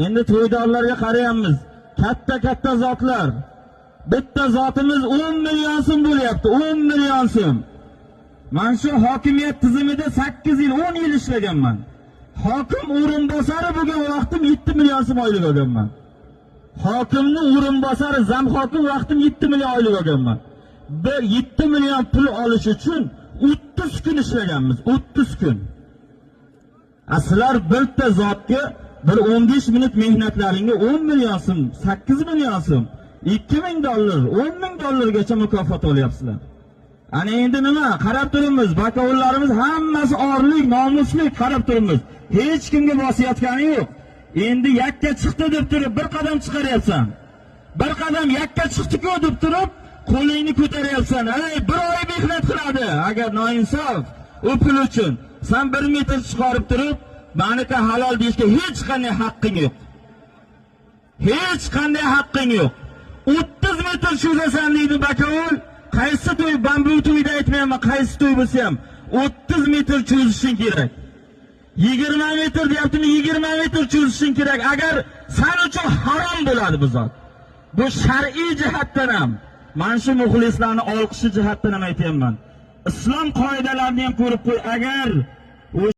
Endi to'ydorlarga qarayapmiz. Katta zotlar. Bitta zotimiz 10 million so'm bo'lyapti. 10 million so'm. Men shu hokimiyat tizimida 8 yil, 10 yil ishlaganman. Hokim o'rinbosari bo'lgan vaqtim 7 million so'm oylik olganman. Hokimning o'rinbosari, zam hokim vaqtim 7 million oylik olganman. 7 million pul olish uchun 30 kun ishlaganmiz. 30 kun. Aslar bitta zotga bir 15 minut mehnatlaringga 10 million so'm, 8 million so'm, 2000 dollar, 10 000 dollargacha mukofot olyapsizlar. Ana endi nima? Qarab turibmiz. Bakovullarimiz hammasi orlik, nomuslik qarab turibmiz. Hech kimga bosayotgani yo'q. Endi yakka chiqdi deb turib bir qadam chiqaryapsan. Bir qadam yakka chiqdi-ku deb turib qo'lingni ko'taryapsan. Ey, bir oy mehnat qiladi. Agar noinsof u pul uchun sen 1 metr chiqarib turib, meniki halol deyishga hech qanday haqqing yo'q. Hech qanday haqqing yo'q. 30 metr cho'zasan deydi bakovul. Qaysi to'y, ben bu to'yda aytmayman, qaysi to'y bo'lsa ham 30 metr cho'zishing kerak. 20 metr deyaptimi, 20 metr cho'zishing kerak. Agar sen uchun harom bo'ladi bu zot. Bu shar'iy jihatdan ham, men shu muxlislarni olqishi jihatdan ham aytayapman. Islom qoidalarini ham ko'rib qo'y. Agar